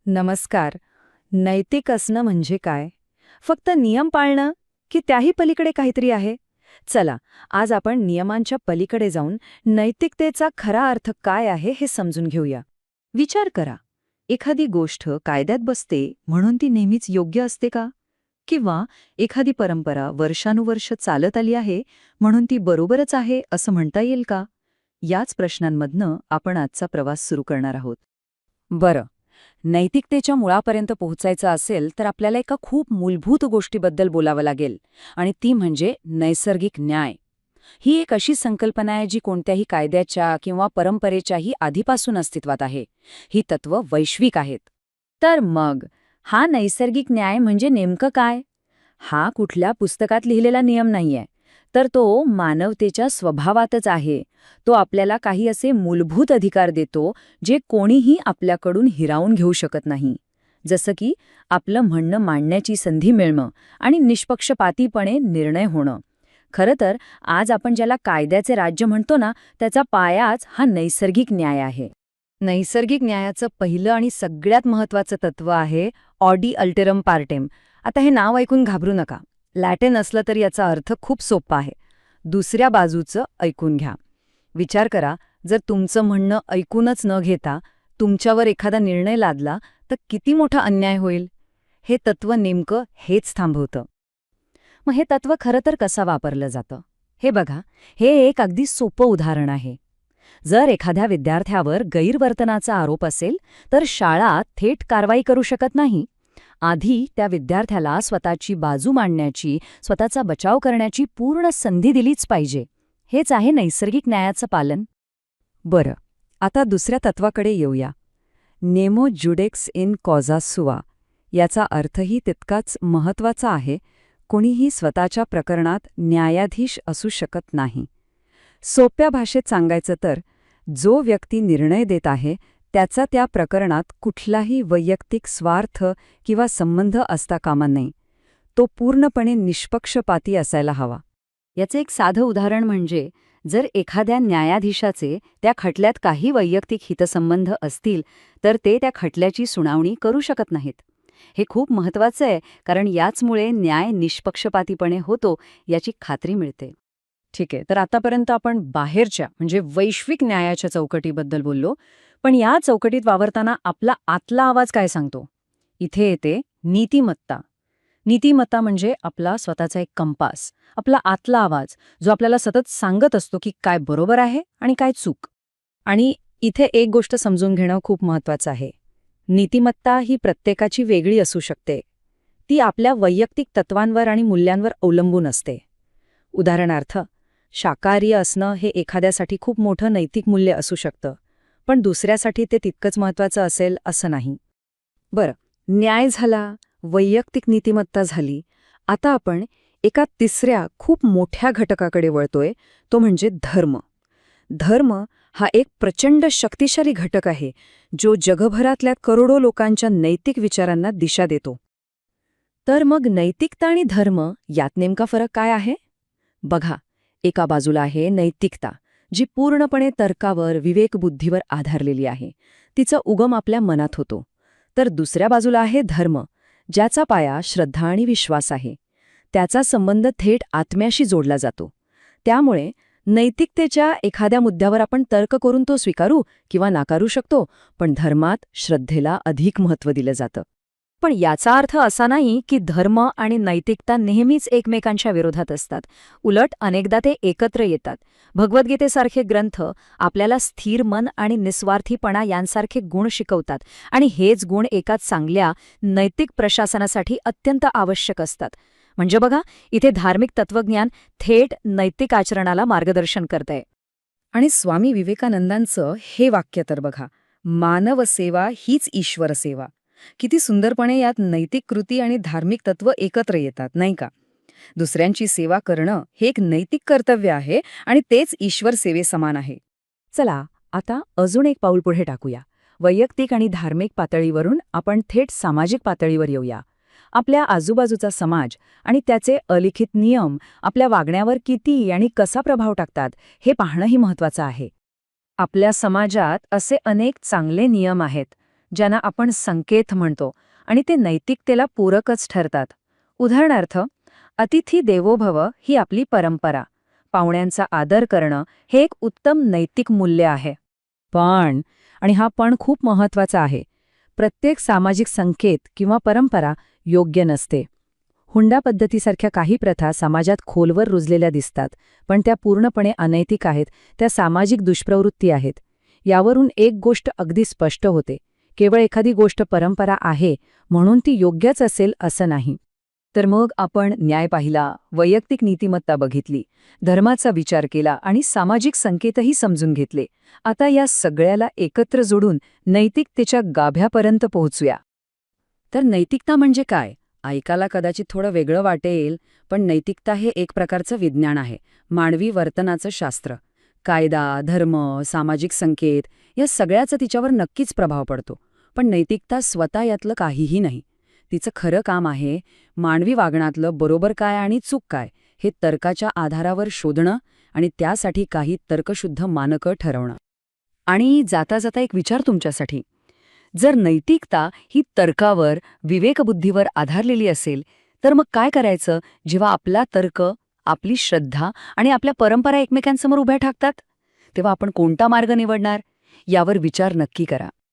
नमस्कार. नैतिक असणं म्हणजे काय? फक्त नियम पाळणं की त्याही पलीकडे काहीतरी आहे? चला, आज आपण नियमांच्या पलीकडे जाऊन नैतिकतेचा खरा अर्थ काय आहे हे समजून घेऊया. विचार करा, एखादी गोष्ट कायद्यात बसते म्हणून ती नेहमीच योग्य असते का? किंवा एखादी परंपरा वर्षानुवर्ष चालत आली आहे म्हणून ती बरोबरच आहे असं म्हणता येईल का? याच प्रश्नांमधनं आपण आजचा प्रवास सुरू करणार आहोत. बरं, नैतिकतेच्या मुळापर्यंत पोहोचायचं असेल तर आपल्याला एका खूप मूलभूत गोष्टीबद्दल बोलावं लागेल, आणि ती म्हणजे नैसर्गिक न्याय. ही एक अशी संकल्पना आहे जी कोणत्याही कायद्याच्या किंवा परंपरेच्याही आधीपासून अस्तित्वात आहे. ही तत्त्व वैश्विक आहेत. तर मग हा नैसर्गिक न्याय म्हणजे नेमकं काय? हा कुठल्या पुस्तकात लिहिलेला नियम नाहीये, तर तो मानवतेच्या स्वभावातच आहे. तो आपल्याला काही असे मूलभूत अधिकार देतो जे कोणीही आपल्याकडून हिरावून घेऊ शकत नाही. जसं की आपलं म्हणणं मांडण्याची संधी मिळणं आणि निष्पक्षपातीपणे निर्णय होणं. खरं तर आज आपण ज्याला कायद्याचे राज्य म्हणतो ना, त्याचा पायाच हा नैसर्गिक न्याय आहे. नैसर्गिक न्यायाचं पहिलं आणि सगळ्यात महत्त्वाचं तत्त्व आहे ऑडी अल्टेरम पार्टेम. आता हे नाव ऐकून घाबरू नका. लॅटिन असलं तरी याचा अर्थ खूप सोपा आहे. दुसऱ्या बाजूचं ऐकून घ्या. विचार करा, जर तुमचं म्हणणं ऐकूनच न घेता तुमच्यावर एखादा निर्णय लादला तर किती मोठा अन्याय होईल. हे तत्त्व नेमकं हेच थांबवतं. मग हे तत्त्व खरं तर कसं वापरलं जातं? हे बघा, हे एक अगदी सोपं उदाहरण आहे. जर एखाद्या विद्यार्थ्यावर गैरवर्तनाचा आरोप असेल तर शाळा थेट कारवाई करू शकत नाही. आधी त्या विद्यार्थ्याला स्वतःची बाजू मांडण्याची, स्वतःचा बचाव करण्याची पूर्ण संधी दिलीच पाहिजे. हेच आहे नैसर्गिक न्यायाचं पालन. बरं, आता दुसऱ्या तत्वाकडे येऊया. नेमो ज्युडेक्स इन कॉजा सुआ. याचा अर्थही तितकाच महत्त्वाचा आहे. कोणीही स्वतःच्या प्रकरणात न्यायाधीश असू शकत नाही. सोप्या भाषेत सांगायचं तर, जो व्यक्ती निर्णय देत आहे त्याचा त्या प्रकरणात कुठलाही वैयक्तिक स्वार्थ किंवा संबंध असता कामा नये. तो पूर्णपणे निष्पक्षपाती असायला हवा. याचे एक साधं उदाहरण म्हणजे, जर एखाद्या न्यायाधीशाचे त्या खटल्यात काही वैयक्तिक हितसंबंध असतील तर ते त्या खटल्याची सुनावणी करू शकत नाहीत. हे खूप महत्त्वाचं आहे, कारण याचमुळे न्याय निष्पक्षपातीपणे होतो याची खात्री मिळते. ठीक आहे, तर आतापर्यंत आपण बाहेरच्या म्हणजे वैश्विक न्यायाच्या चौकटीबद्दल बोललो, पण या चौकटीत वावरताना आपला आतला आवाज काय सांगतो? इथे येते नीतिमत्ता. नीतिमत्ता म्हणजे आपला स्वतःचा एक कंपास, आपला आतला आवाज, जो आपल्याला सतत सांगत असतो की काय बरोबर आहे आणि काय चूक. आणि इथे एक गोष्ट समजून घेणं खूप महत्त्वाचं आहे. नीतिमत्ता ही प्रत्येकाची वेगळी असू शकते. ती आपल्या वैयक्तिक तत्वांवर आणि मूल्यांवर अवलंबून असते. उदाहरणार्थ, शाकाहारी असणं हे एखाद्यासाठी खूप मोठं नैतिक मूल्य असू शकतं, पण दुसऱ्यासाठी ते तितकंच महत्त्वाचं असेल असं नाही. बरं, न्याय झाला, वैयक्तिक नीतिमत्ता झाली. आता आपण एका तिसऱ्या खूप मोठ्या घटकाकडे वळतोय, तो म्हणजे धर्म. धर्म हा एक प्रचंड शक्तिशाली घटक आहे, जो जगभरातल्या करोडो लोकांच्या नैतिक विचारांना दिशा देतो. तर मग नैतिकता आणि धर्म यात नेमका फरक काय आहे? बघा, एका बाजूला आहे नैतिकता, जी पूर्णपणे तर्कावर, विवेकबुद्धीवर आधारलेली आहे. तिचा उगम आपल्या मनात होतो. तर दुसऱ्या बाजूला आहे धर्म, ज्याचा पाया श्रद्धा आणि विश्वास आहे. त्याचा संबंध थेट आत्म्याशी जोडला जातो. त्यामुळे नैतिकतेच्या एखाद्या मुद्द्यावर आपण तर्क करून तो स्वीकारू किंवा नाकारू शकतो, पण धर्मात श्रद्धेला अधिक महत्त्व दिलं जातं. पण याचा अर्थ असा नाही की धर्म आणि नैतिकता नेहमीच एकमेकांच्या विरोधात असतात. उलट अनेकदा ते एकत्र येतात. भगवद्गीतेसारखे ग्रंथ आपल्याला स्थिर मन आणि निस्वार्थीपणा यांसारखे गुण शिकवतात, आणि हेच गुण एका चांगल्या नैतिक प्रशासनासाठी अत्यंत आवश्यक असतात. म्हणजे बघा, इथे धार्मिक तत्वज्ञान थेट नैतिक आचरणाला मार्गदर्शन करतंय. आणि स्वामी विवेकानंदांचं हे वाक्य तर बघा, मानव सेवा हीच ईश्वर सेवा. किती सुंदरपणे यात नैतिक कृती आणि धार्मिक तत्व एकत्र येतात, नाही का? दुसऱ्यांची सेवा करणं हे एक नैतिक कर्तव्य आहे आणि तेच ईश्वर सेवेसमान आहे. चला, आता अजून एक पाऊल पुढे टाकूया. वैयक्तिक आणि धार्मिक पातळीवरून आपण थेट सामाजिक पातळीवर येऊया. आपल्या आजूबाजूचा समाज आणि त्याचे अलिखित नियम आपल्या वागण्यावर किती आणि कसा प्रभाव टाकतात हे पाहणंही महत्त्वाचं आहे. आपल्या समाजात असे अनेक चांगले नियम आहेत ज्यांना आपण संकेत म्हणतो, आणि ते नैतिकतेला पूरकच ठरतात. उदाहरणार्थ, अतिथी देवो भव ही आपली परंपरा. पाहुण्यांचा आदर करणं हे एक उत्तम नैतिक मूल्य आहे. पण, आणि हा पण खूप महत्वाचा आहे, प्रत्येक सामाजिक संकेत किंवा परंपरा योग्य नसते. हुंडा पद्धतीसारख्या काही प्रथा समाजात खोलवर रुजलेल्या दिसतात, पण त्या पूर्णपणे अनैतिक आहेत, त्या सामाजिक दुष्प्रवृत्ती आहेत. यावरून एक गोष्ट अगदी स्पष्ट होते: केवळ एखादी गोष्ट परंपरा आहे म्हणून ती योग्यच असेल असं नाही. तर मग आपण न्याय पाहिला, वैयक्तिक नीतिमत्ता बघितली, धर्माचा विचार केला आणि सामाजिक संकेतही समजून घेतले. आता या सगळ्याला एकत्र जोडून नैतिकतेच्या गाभ्यापर्यंत पोहोचूया. तर नैतिकता म्हणजे काय? ऐकायला कदाचित थोडं वेगळं वाटेल, पण नैतिकता हे एक प्रकारचं विज्ञान आहे, मानवी वर्तनाचं शास्त्र. कायदा, धर्म, सामाजिक संकेत या सगळ्याचा तिच्यावर नक्कीच प्रभाव पडतो. पण नैतिकता स्वतः यातलं काहीही नाही. तिचं खरं काम आहे मानवी वागण्यातलं बरोबर काय आणि चूक काय हे तर्काच्या आधारावर शोधणं आणि त्यासाठी काही तर्कशुद्ध मानकं ठरवणं. आणि जाता जाता एक विचार तुमच्यासाठी: जर नैतिकता ही तर्कावर, विवेकबुद्धीवर आधारलेली असेल, तर मग काय करायचं जेव्हा आपला तर्क, आपली श्रद्धा आणि आपल्या परंपरा एकमेकांसमोर उभ्या ठाकतात? तेव्हा आपण कोणता मार्ग निवडणार? यावर विचार नक्की करा.